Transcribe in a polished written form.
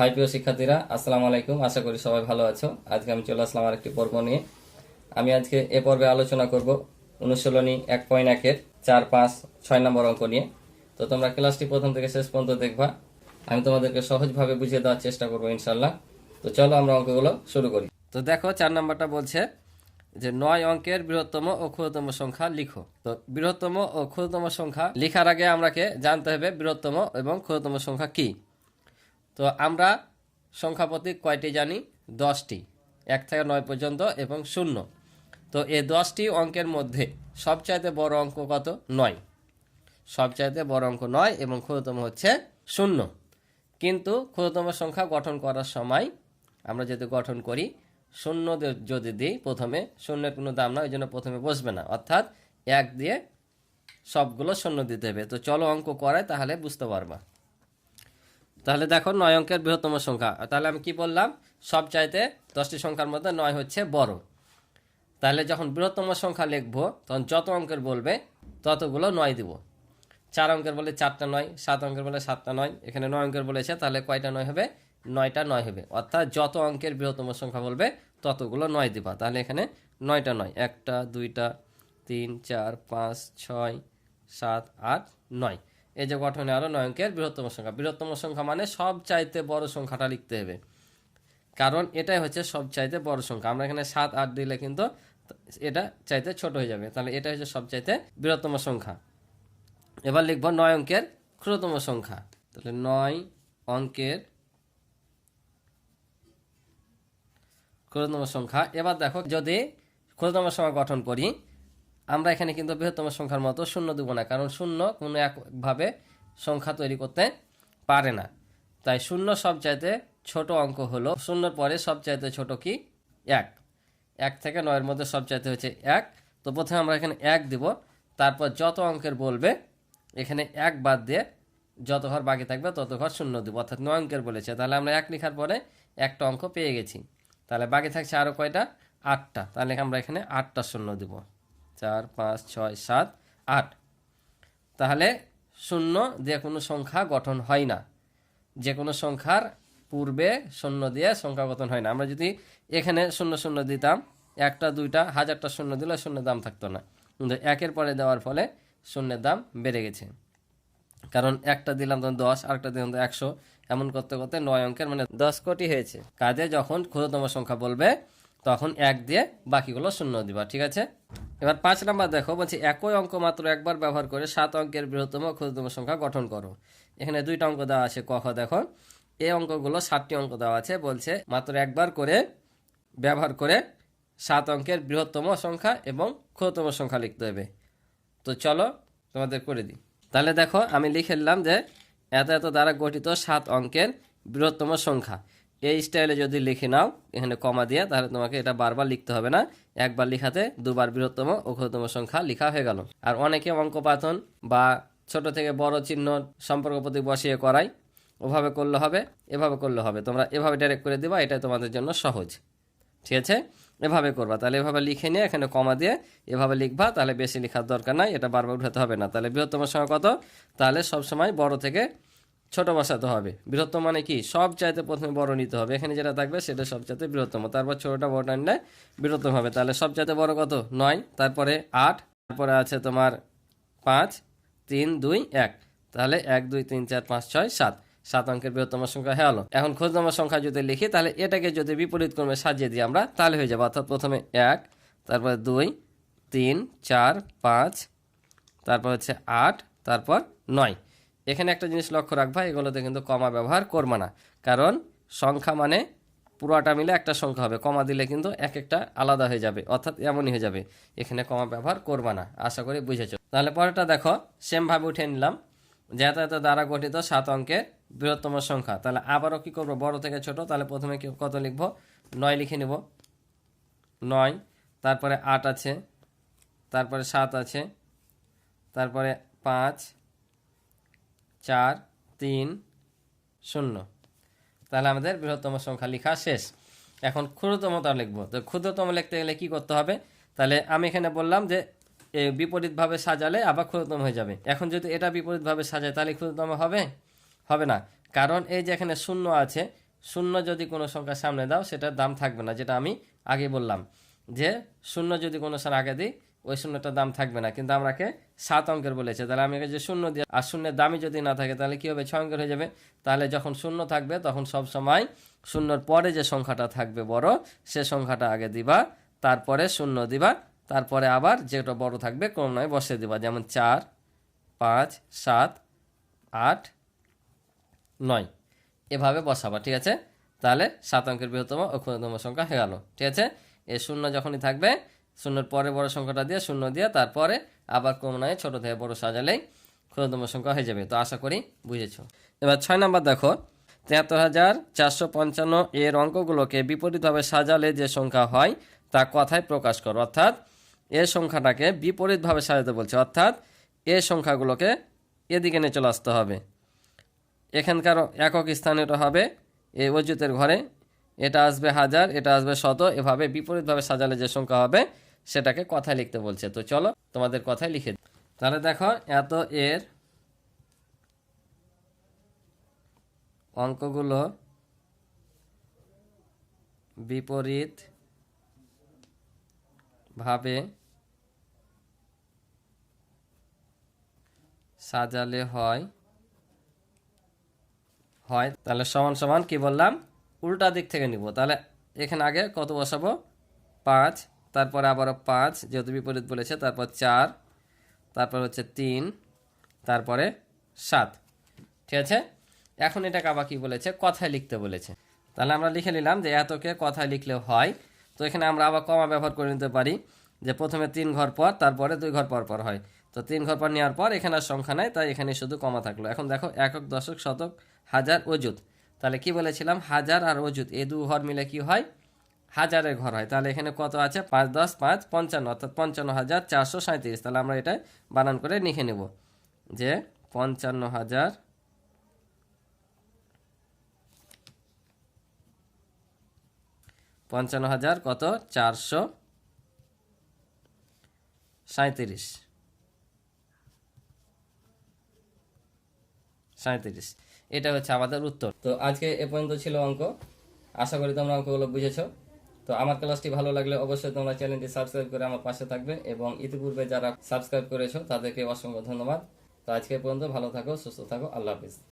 High প্রিয় শিক্ষার্থীরা, আসসালামু আলাইকুম। আশা করি সবাই ভালো আছো। আজকে আমি চলে আসলাম আরেকটি পর্ব নিয়ে। আমি আজকে এ পর্বে আলোচনা করব অনুশীলনী 1.1 এর 4, 5, 6 নম্বর অঙ্ক নিয়ে। তো তোমরা ক্লাসটি প্রথম থেকে শেষ পর্যন্ত দেখবা। আমি তোমাদেরকে সহজভাবে বুঝিয়ে দেওয়ার চেষ্টা করবো ইনশাল্লাহ। তো চলো আমরা অঙ্কগুলো শুরু করি। তো দেখো 4 নম্বরটা বলছে যে 9 অঙ্কের বৃহত্তম ও ক্ষুদ্রতম সংখ্যা লিখো। তো বৃহত্তম ও ক্ষুদ্রতম সংখ্যা লেখার আগে আমাকে জানতে হবে বৃহত্তম এবং ক্ষুদ্রতম সংখ্যা কি। তো আমরা সংখ্যা প্রতীক কয়টি জানি? 10টি, 1 থেকে 9 পর্যন্ত এবং 0। তো এই 10টি অঙ্কের মধ্যে সবচাইতে বড় অঙ্ক কত? 9। সবচাইতে বড় অঙ্ক 9 এবং ক্ষুদ্রতম হচ্ছে 0। কিন্তু ক্ষুদ্রতম সংখ্যা গঠন করার সময় আমরা যদি গঠন করি, 0 যদি দিই প্রথমে, শূন্যের কোনো দাম না, ওই জন্য প্রথমে বসবে না, অর্থাৎ 1 দিয়ে সবগুলো 0 দিতে হবে। তো চলো অঙ্ক করাই, তাহলে বুঝতে পারবা। তাহলে দেখো 9 অঙ্কের বৃহত্তম সংখ্যা, তাহলে আমি কি বললাম? সবচাইতে 10টি সংখ্যার মধ্যে 9 হচ্ছে বড়। তাহলে যখন বৃহত্তম সংখ্যা লিখবো তখন যত অঙ্কের বলবে ততগুলো 9 দিব। 4 অঙ্কের বলে 4টা 9, 7 অঙ্কের বলে 7টা 9, এখানে 9 অঙ্কের বলেছে, তাহলে কয়টা 9 হবে? 9টা 9 হবে। অর্থাৎ যত অঙ্কের বৃহত্তম সংখ্যা বলবে ততগুলো 9 দিবা। তাহলে এখানে 9টা 9, 1টা 2টা 3 4 5 6 7 8 9। এই যে গঠনে আরো 9 অঙ্কের বৃহত্তম সংখ্যা। বৃহত্তম সংখ্যা মানে সব চাইতে বড় সংখ্যাটা লিখতে হবে, কারণ এটাই হচ্ছে সব চাইতে বড় সংখ্যা। আমরা এখানে 7 8 দিলে কিন্তু এটা চাইতে ছোট হয়ে যাবে, তাহলে এটা হচ্ছে সব চাইতে বৃহত্তম সংখ্যা। এবার লিখবো 9 অঙ্কের ক্ষুদ্রতম সংখ্যা। তাহলে 9 অঙ্কের ক্ষুদ্রতম সংখ্যা। এবার দেখো যদি ক্ষুদ্রতম সংখ্যা গঠন করি, আমরা এখানে কিন্তু বৃহত্তম সংখ্যার মতো 0 দেব না, কারণ 0 কোনো একভাবে সংখ্যা তৈরি করতে পারে না। তাই 0 সবচাইতে ছোট অঙ্ক হলো, 0 পরে সবচাইতে ছোট কি? 1। 1 থেকে 9 মধ্যে সবচাইতে হচ্ছে 1। তো প্রথমে আমরা এখানে 1 দিব, তারপর যত অঙ্কের বলবে এখানে 1 বাদ দিয়ে যত ঘর বাকি থাকবে তত ঘর 0 দিব, অর্থাৎ 9 অঙ্কের বলেছে। তাহলে আমরা 1 লেখার পরে একটা অঙ্ক পেয়ে গেছি। তাহলে বাকি থাকছে আরও কয়টা? 8টা। তাহলে আমরা এখানে 8টা 0 দিব। 4 5 6 7 8। তাহলে 0 দিয়ে কোনো সংখ্যা গঠন হয় না। যে কোনো সংখ্যার পূর্বে 0 দিয়ে সংখ্যা গঠন হয় না। আমরা যদি এখানে 0 0 দিতাম, 1টা 2টা 1000টা 0 দিলে 0 দাম থাকতো না, কিন্তু 1-এর পরে দেওয়ার ফলে 0-এর দাম বেড়ে গেছে। কারণ একটা দিলাম তখন 10, আরেকটা দিলাম তো 100, এমন করতে করতে 9 অঙ্কের মানে 10 কোটি হয়েছে। কাজে যখন ক্ষুদ্রতম সংখ্যা বলবে তখন 1 দিয়ে বাকিগুলো 0 দিবা, ঠিক আছে? এবার 5 নাম্বার দেখো, বলছে একই অঙ্ক মাত্র একবার ব্যবহার করে 7 অঙ্কের বৃহত্তম ও ক্ষুদ্রতম সংখ্যা গঠন করো। এখানে 2টা অঙ্ক দেওয়া আছে। ক খ দেখো, এই অঙ্কগুলো 7টি অঙ্ক দেওয়া আছে। বলছে মাত্র একবার করে ব্যবহার করে 7 অঙ্কের বৃহত্তম সংখ্যা এবং ক্ষুদ্রতম সংখ্যা লিখতে হবে। তো চলো তোমাদের করে দিই। তাহলে দেখো আমি লিখে নিলাম যে এত এত দ্বারা গঠিত 7 অঙ্কের বৃহত্তম সংখ্যা। এই স্টাইলে যদি লিখে নাও এখানে কমা দিয়ে, তাহলে তোমাকে এটা বারবার লিখতে হবে না, একবার লিখাতে দুবার বৃহত্তম ও ক্ষুদ্রতম সংখ্যা লিখা হয়ে গেল। আর অনেকে অঙ্ক পাথন বা ছোট থেকে বড় চিহ্ন সম্পর্ক প্রতীক বসিয়ে করাই, ওভাবে করলে হবে, এভাবে করলে হবে। তোমরা এভাবে ডাইরেক্ট করে দিবা, এটাই তোমাদের জন্য সহজ, ঠিক আছে? এভাবে করবা। তাহলে এভাবে লিখে নিয়ে এখানে কমা দিয়ে এভাবে লিখবা, তাহলে বেশি লেখার দরকার নাই, এটা বারবার উঠাতে হবে না। তাহলে বৃহত্তম সংখ্যা কত? তাহলে সবসময় বড় থেকে ছোট বসাতে হবে। বৃহত্তম মানে কি? সব চাইতে প্রথমে বড় নিতে হবে, এখানে যেটা থাকবে সেটা সবচাইতে বৃহত্তম, তারপর ছোটটা বড়টা নিলে বৃহত্তম হবে। তাহলে সবচাইতে বড় কত? 9, তারপরে 8, তারপরে আছে তোমার 5 3 2 1। তাহলে 1 2 3 4 5 6 7, 7 অঙ্কের বৃহত্তম সংখ্যা হয়ে গেল। এখন ক্ষুদ্রতম সংখ্যা যদি লিখি, তাহলে এটাকে যদি বিপরীত ক্রমে সাজিয়ে দিই আমরা, তাহলে হয়ে যাবে। অর্থাৎ প্রথমে 1, তারপরে 2 3 4 5, তারপর হচ্ছে 8, তারপর 9। এখানে একটা জিনিস লক্ষ্য রাখবা, এগুলোতে কিন্তু কমা ব্যবহার করবা না, কারণ সংখ্যা মানে পুরোটা মিলে একটা সংখ্যা হবে। কমা দিলে কিন্তু এক একটা আলাদা হয়ে যাবে, অর্থাৎ এমনই হয়ে যাবে। এখানে কমা ব্যবহার করবা না, আশা করি বুঝেছো। তাহলে পরেরটা দেখো, সেমভাবে উঠে নিলাম যে এত এত দ্বারা গঠিত 7 অঙ্কের বৃহত্তম সংখ্যা। তাহলে আবারও কি করবো? বড় থেকে ছোট। তাহলে প্রথমে কত লিখবো? 9 লিখে নিব। 9, তারপরে 8 আছে, তারপরে 7 আছে, তারপরে 5 4 3 0। তাহলে আমাদের বৃহত্তম সংখ্যা লেখা শেষ। এখন ক্ষুদ্রতমটা লিখবো। তো ক্ষুদ্রতম লিখতে গেলে কি করতে হবে? তাহলে আমি এখানে বললাম যে বিপরীতভাবে সাজালে আবার ক্ষুদ্রতম হয়ে যাবে। এখন যদি এটা বিপরীতভাবে সাজায় তাহলে ক্ষুদ্রতম হবে? হবে না, কারণ এই যে এখানে 0 আছে, শূন্য যদি কোনো সংখ্যার সামনে দাও সেটার দাম থাকবে না, যেটা আমি আগে বললাম যে শূন্য যদি কোনো সংখ্যার আগে দিই ওই শূন্যটার দাম থাকবে না, কিন্তু আমাকে 7 অঙ্কের বলেছে, তাহলে আমি যে শূন্য দিয়ে আর শূন্যের দামই যদি না থাকে তাহলে কী হবে, 6 অঙ্কের হয়ে যাবে। তাহলে যখন শূন্য থাকবে তখন সব সময় শূন্যর পরে যে সংখ্যাটা থাকবে বড় সে সংখ্যাটা আগে দিবা, তারপরে শূন্য দিবা, তারপরে আবার যেটা বড় থাকবে ক্রমান্বয়ে বসিয়ে দিবা, যেমন 4, 5, 7, 8, 9 এভাবে বসাবা। ঠিক আছে, তাহলে 7 অঙ্কের বৃহত্তম ও ক্ষুদ্রতম সংখ্যা হয়ে গেল। ঠিক আছে, এই শূন্য যখনই থাকবে শূন্যর পরে বড় সংখ্যাটা দিয়ে শূন্য দিয়ে তারপরে আবার ক্রমান্বয়ে ছোট থেকে বড় সাজালেই ক্ষুদ্রতম সংখ্যা হয়ে যাবে। তো আশা করি বুঝেছো। এবার 6 নাম্বার দেখো, 73,455 এর অঙ্কগুলোকে বিপরীতভাবে সাজালে যে সংখ্যা হয় তা কথায় প্রকাশ করো। অর্থাৎ এ সংখ্যাটাকে বিপরীতভাবে সাজাতে বলছে, অর্থাৎ এ সংখ্যাগুলোকে এদিকে নিয়ে চলে আসতে হবে। এখানকার একক স্থান এটা হবে এই অযুতের ঘরে, এটা আসবে 1000, এটা আসবে 100, এভাবে বিপরীতভাবে সাজালে যে সংখ্যা হবে সেটাকে কথায় লিখতে বলছে। তো চলো তোমাদের কথায় লিখে দিই। তাহলে দেখো, এত এর অঙ্কগুলো বিপরীত ভাবে সাজালে হয়, তাহলে সমান সমান কি বললাম, উল্টা দিক থেকে নিব। তাহলে এখানে আগে কত বসাবো, 5, তারপরে আবারও 5 যেহেতু বিপরীত বলেছে, তারপর 4, তারপর হচ্ছে 3, তারপরে 7। ঠিক আছে, এখন এটাকে আবার কি বলেছে, কথায় লিখতে বলেছে। তাহলে আমরা লিখে নিলাম যে এতকে কথায় লিখলে হয়। তো এখানে আমরা আবার কমা ব্যবহার করে নিতে পারি, যে প্রথমে 3 ঘর পর তারপরে 2 ঘর পর পর হয়। তো 3 ঘর পর নেওয়ার পর এখানে আর সংখ্যা নাই, তাই এখানে শুধু কমা থাকলো। এখন দেখো, একক, দশক, শতক, হাজার, অযুত। তাহলে কি বলেছিলাম, হাজার আর অযুত এই 2 ঘর মিলে কি হয়, হাজারের ঘর হয়। তাহলে এখানে কত আছে, 5, 10, 5, 55, অর্থাৎ 55,437। তাহলে আমরা এটা বানান করে লিখে নেব যে 55,000 কত, 437। এটা হচ্ছে আমাদের উত্তর। তো আজকে এ পর্যন্ত ছিল অঙ্ক। আশা করি তোমরা অঙ্কগুলো বুঝেছো। তো আমার ক্লাসটি ভালো লাগলে অবশ্যই তোমরা চ্যানেলটি সাবস্ক্রাইব করে আমার পাশে থাকবে, এবং ইতিপূর্বে যারা সাবস্ক্রাইব করেছো তাদেরকে অসংখ্য ধন্যবাদ। তো আজকে পর্যন্ত ভালো থাকো, সুস্থ থাকো, আল্লাহ হাফিজ।